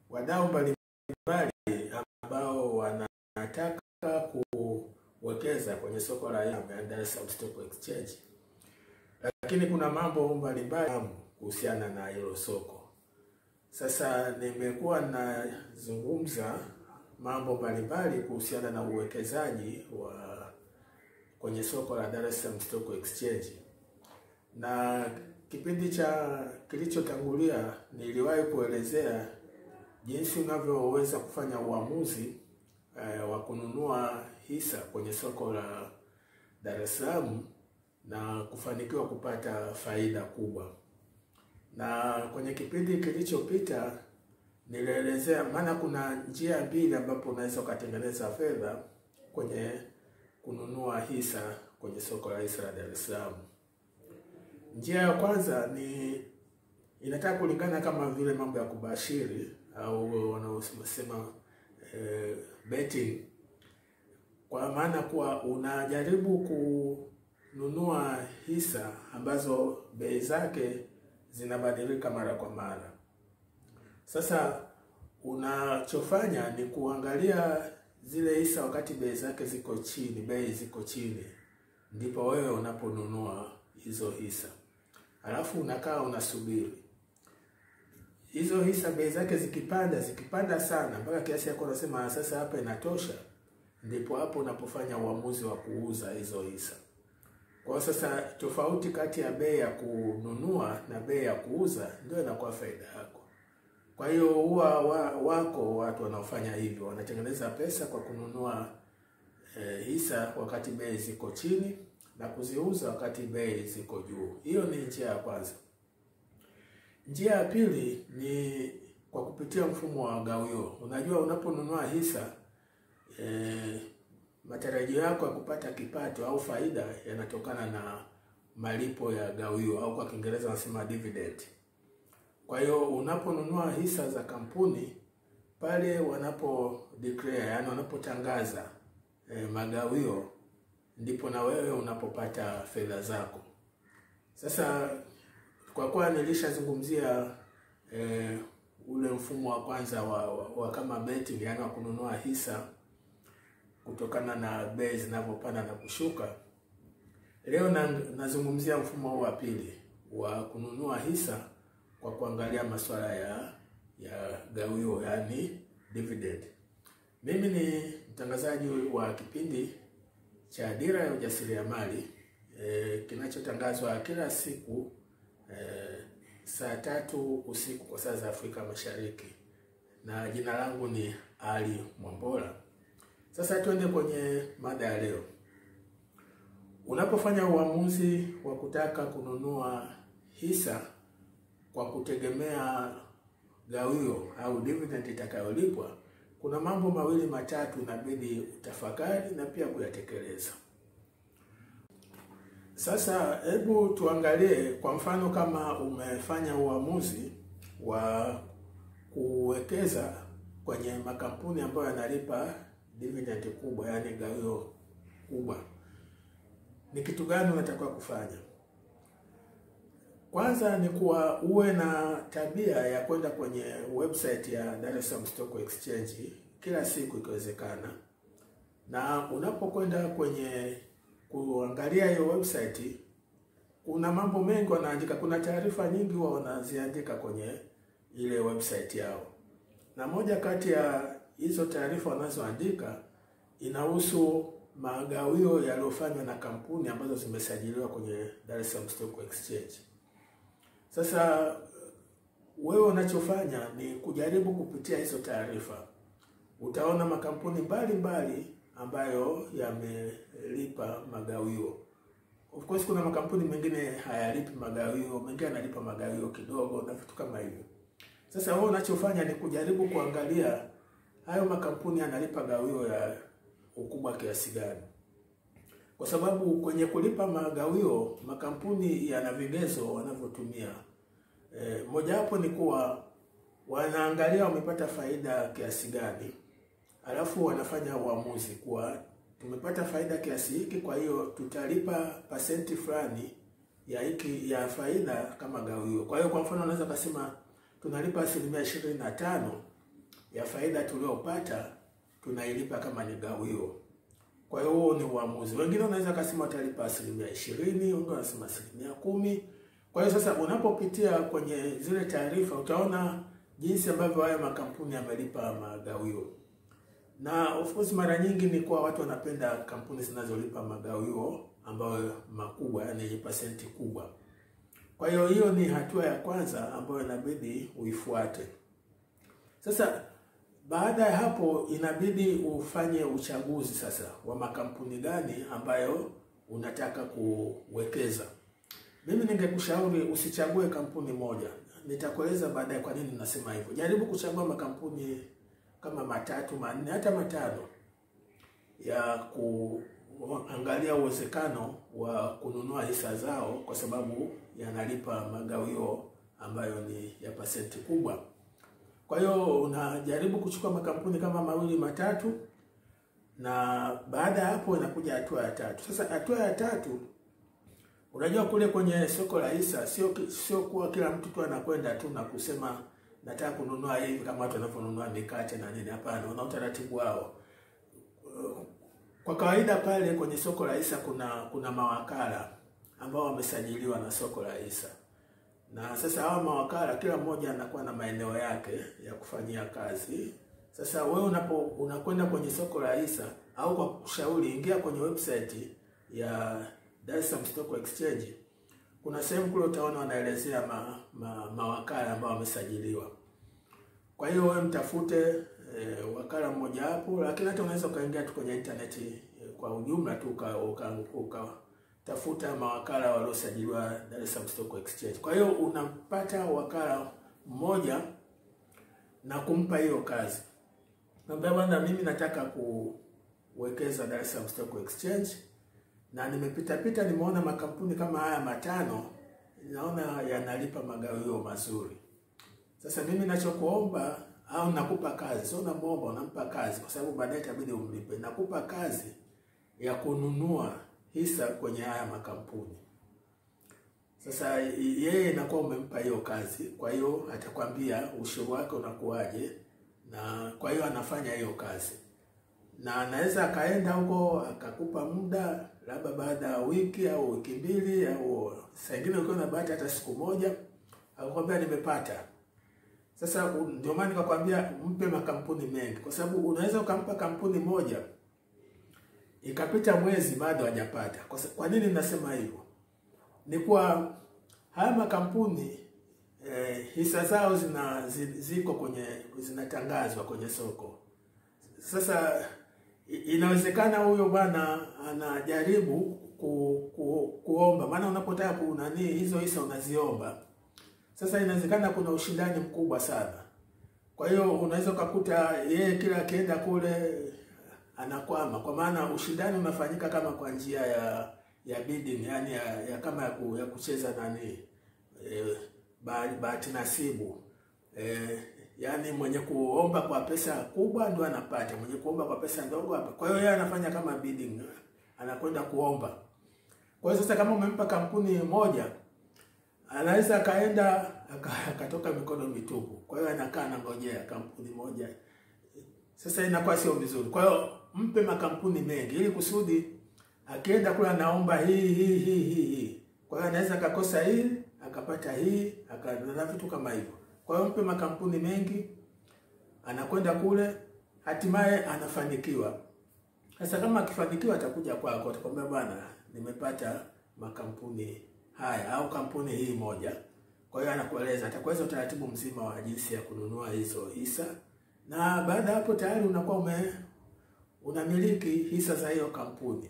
wadau mbalimbali ambao wanataka kuwekeza kwenye soko la Dar es Salaam Stock Exchange. Lakini kuna mambo mbalimbali kuhusiana na hilo soko. Sasa nimekuwa nazungumza mambo mbalimbali kuhusiana na uwekezaji kwenye soko la Dar es Salaam Stock Exchange. Na kipindi kilichotangulia niliwahi kuelezea jinsi unavyoweza kufanya uamuzi wa kununua hisa kwenye soko la Dar es Salaam na kufanikiwa kupata faida kubwa. Na kwenye kipindi kilichopita nilielezea maana kuna njia mbili ambapo unaweza kutengeneza fedha kwenye kununua hisa kwenye soko la hisa la Dar es Salaam. Njia ya kwanza ni inataka kulingana kama vile mambo ya kubashiri au wanaosema betting, kwa maana kuwa unajaribu kununua hisa ambazo bei zake zinabadilika mara kwa mara. Sasa unachofanya ni kuangalia zile hisa wakati bei zake ziko chini, bei ziko chini, ndipo wewe unaponunua hizo hisa. Alafu unakaa unasubiri hizo hisa bei zake zikipanda sana mpaka kiasi yako unasema sasa hapa inatosha, ndipo hapo unapofanya uamuzi wa kuuza hizo hisa. Kwa sasa tofauti kati ya bei ya kununua na bei ya kuuza ndio inakuwa faida yako. Kwa hiyo huwa wako watu wanaofanya hivyo, wanatengeneza pesa kwa kununua hisa wakati bei ziko chini na kuziuza wakati bei ziko juu. Hiyo ni njia ya kwanza. Njia ya pili ni kwa kupitia mfumo wa gawio. Unajua unaponunua hisa matarajio yako ya kupata kipato au faida yanatokana na malipo ya gawio au kwa Kiingereza wanasema dividend. Kwa hiyo unaponunua hisa za kampuni pale wanapo declare, yani wanapotangaza magawio, ndipo na wewe unapopata fedha zako. Sasa kwa kuwa nilishazungumzia ule mfumo wa kwanza wa kama betting, yani wa kununua hisa kutokana na bei zinavyopanda na kushuka, leo nazungumzia mfumo wa pili wa kununua hisa kwa kuangalia masuala ya gawio, yani dividend. Mimi ni mtangazaji wa kipindi cha Dira ya Ujasiriamali kinachotangazwa kila siku saa 3 usiku kwa saa za Afrika Mashariki, na jina langu ni Ali Mwambola. Sasa tuende kwenye mada ya leo. Unapofanya uamuzi wa kutaka kununua hisa kwa kutegemea gawio au dividend itakayolipwa, kuna mambo mawili matatu inabidi utafakari na pia kuyatekeleza. Sasa hebu tuangalie kwa mfano, kama umefanya uamuzi wa kuwekeza kwenye makampuni ambayo yanalipa dividend kubwa, yani gawio kubwa, ni kitu gani unatakiwa kufanya? Kwanza ni kuwa uwe na tabia ya kwenda kwenye website ya Dar es Salaam Stock Exchange kila siku ikiwezekana. Na unapokwenda kwenye kuangalia hiyo website, kuna mambo mengi wanaandika, kuna taarifa nyingi wao wanaziandika kwenye ile website yao. Na moja kati ya hizo taarifa wanazoandika inahusu magawio yaliyofanywa na kampuni ambazo zimesajiliwa kwenye Dar es Salaam Stock Exchange. Sasa wewe unachofanya ni kujaribu kupitia hizo taarifa. Utaona makampuni mbalimbali ambayo yamelipa magawio. Of course kuna makampuni mengine hayalipi magawio, mengine yanalipa magawio kidogo na vitu kama hivyo. Sasa wewe unachofanya ni kujaribu kuangalia hayo makampuni yanalipa gawio ya ukubwa kiasi gani. Kwa sababu kwenye kulipa magawio makampuni yana vigezo wanavyotumia. Moja wapo ni kuwa wanaangalia wamepata faida kiasi gani. Alafu wanafanya uamuzi kuwa tumepata faida kiasi hiki, kwa hiyo tutalipa pasenti fulani ya faida kama gawio. Kwa hiyo kwa mfano unaweza kusema tunalipa 25% ya faida tuliyopata tunailipa kama ni gawio. Kwa hiyo huo ni uamuzi. Wengine wanaweza kusema watalipa 20%, wengine wanasema 10%. Kwa hiyo sasa unapopitia kwenye zile taarifa utaona jinsi ambavyo haya makampuni yamelipa magawio. Na of course mara nyingi ni kwa watu wanapenda kampuni zinazolipa magawio ambayo makubwa, yani pasenti kubwa. Kwa hiyo hiyo ni hatua ya kwanza ambayo inabidi uifuate. Sasa baada ya hapo inabidi ufanye uchaguzi sasa wa makampuni gani ambayo unataka kuwekeza. Mimi ningekushauri usichague kampuni moja. Nitakueleza baadaye kwa nini nasema hivyo. Jaribu kuchagua makampuni kama 3, 4, hata 5 ya kuangalia uwezekano wa kununua hisa zao, kwa sababu yanalipa magawio ambayo ni ya pasenti kubwa. Kwa hiyo unajaribu kuchukua makampuni kama 2, 3, na baada ya hapo inakuja hatua ya 3. Sasa hatua ya 3, unajua kule kwenye soko la hisa sio kuwa kila mtu tu anakwenda tu na kusema nataka kununua hivi kama watu wanavyonunua mikate na nini. Hapana, una utaratibu wao. Kwa kawaida pale kwenye soko la hisa kuna mawakala ambao wamesajiliwa na soko la hisa. Na sasa hawa mawakala kila mmoja anakuwa na maeneo yake ya kufanyia kazi. Sasa wewe unakwenda kwenye soko la hisa, au kwa kushauri ingia kwenye website ya Dar es Salaam Stock Exchange. Kuna sehemu kule utaona wanaelezea mawakala ambao wamesajiliwa. Kwa hiyo wewe mtafute wakala mmoja hapo, lakini hata unaweza kaingia tu kwenye internet kwa ujumla tu tafuta mawakala waliosajiliwa Dar es Salaam Stock Exchange. Kwa hiyo unapata wakala mmoja na kumpa hiyo kazi. Naambia bwana, mimi nataka kuwekeza Dar es Salaam Stock Exchange, na nimepita nimeona makampuni kama haya 5, naona yanalipa magawio mazuri. Sasa mimi ninachokuomba, au nakupa kazi, sio namuomba, unampa kazi kwa sababu baadaye itabidi umlipe. Nakupa kazi ya kununua hisa kwenye haya makampuni. Sasa yeye inakuwa umempa hiyo kazi, kwa hiyo atakwambia ushuru wake unakuaje, na kwa hiyo anafanya hiyo kazi. Na anaweza akaenda huko akakupa muda, labda baada ya wiki au wiki 2, au saa nyingine ukiwa na bahati hata siku moja, akakwambia nimepata. Sasa ndio maana nikakwambia mpe makampuni mengi, kwa sababu unaweza ukampa kampuni moja ikapita mwezi bado hajapata. Kwa nini nasema hivyo? Ni kwa haya makampuni hisa zao ziko zinatangazwa kwenye soko. Sasa inawezekana huyo bwana anajaribu kuomba, maana unapotaka hizo hisa unaziomba. Sasa inawezekana kuna ushindani mkubwa sana. Kwa hiyo unaweza kukuta yeye kila akienda kule anakwama, kwa maana ushindani unafanyika kama kwa njia ya bidding, yani ya kama ya kucheza bahati nasibu. Yani mwenye kuomba kwa pesa kubwa ndio anapata, mwenye kuomba kwa pesa ndogo hapa. Kwa hiyo yeye anafanya kama bidding, anakwenda kuomba. Kwa hiyo sasa kama umempa kampuni moja, anaweza akaenda akatoka mikono mitupu. Kwa hiyo anakaa anangojea kampuni moja. Sasa inakuwa sio vizuri. Kwa hiyo mpe makampuni mengi ili kusudi akienda kula naomba hii. Kwa hiyo anaweza akakosa hii, akapata hii, akana vitu kama hivyo. Kwa hiyo mpe makampuni mengi, anakwenda kule, hatimaye anafanikiwa. Sasa kama akifanikiwa atakuja kwako, atakwambia bwana, nimepata makampuni haya au kampuni hii moja. Kwa hiyo anakueleza, atakueleza utaratibu mzima wa jinsi ya kununua hizo hisa. Na baada hapo tayari unakuwa unamiliki hisa za hiyo kampuni.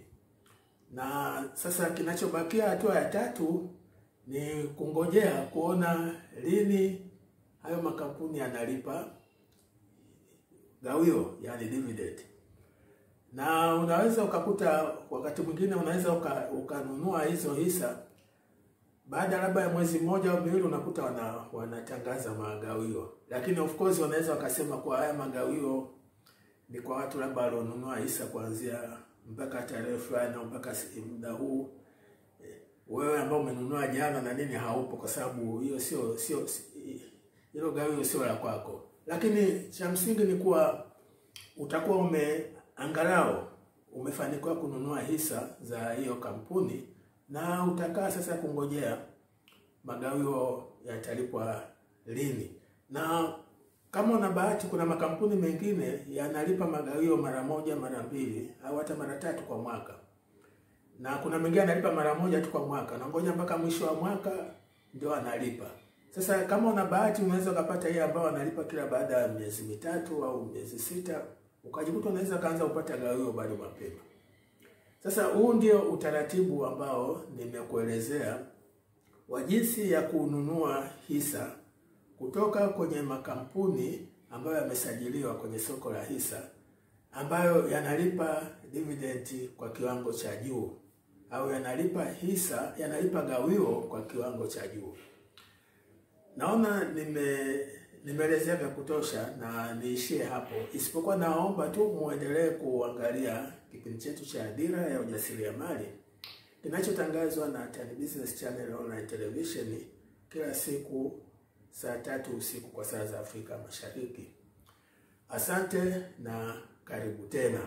Na sasa kinachobakia hatua ya 3 ni kungojea kuona lini hayo makampuni yanalipa gawio, yani dividend. Na unaweza ukakuta wakati mwingine unaweza ukanunua hizo hisa, baada labda ya mwezi mmoja au 2 unakuta wanatangaza magawio. Lakini of course wanaweza wakasema kwa haya magawio ni kwa watu labda walionunua hisa kuanzia mpaka tarehe fulani au mpaka muda huu. Wewe ambao umenunua jana na nini haupo, kwa sababu hiyo sio hilo gawio sio la kwako. Lakini cha msingi ni kuwa utakuwa angalau umefanikiwa kununua hisa za hiyo kampuni, na utakaa sasa kungojea magawio yatalipwa lini. Na kama una bahati, kuna makampuni mengine yanalipa magawio mara moja, mara mbili, au hata mara tatu kwa mwaka. Na kuna mengine analipa mara moja tu kwa mwaka, na ngoja mpaka mwisho wa mwaka ndio analipa. Sasa kama una bahati, unaweza kupata hii ambao analipa kila baada ya miezi mitatu au miezi sita, ukajikuta unaweza kaanza kupata gawio bado mapema. Sasa huu ndio utaratibu ambao nimekuelezea wa jinsi ya kununua hisa kutoka kwenye makampuni ambayo yamesajiliwa kwenye soko la hisa, ambayo yanalipa dividend kwa kiwango cha juu, au yanalipa gawio kwa kiwango cha juu. Naona nimeelezea vya kutosha na niishie hapo, isipokuwa naomba tu muendelee kuangalia kipindi chetu cha Dira ya Ujasiriamali kinachotangazwa na Tan Business Channel Online Television kila siku saa 3 usiku kwa saa za Afrika Mashariki. Asante na karibu tena.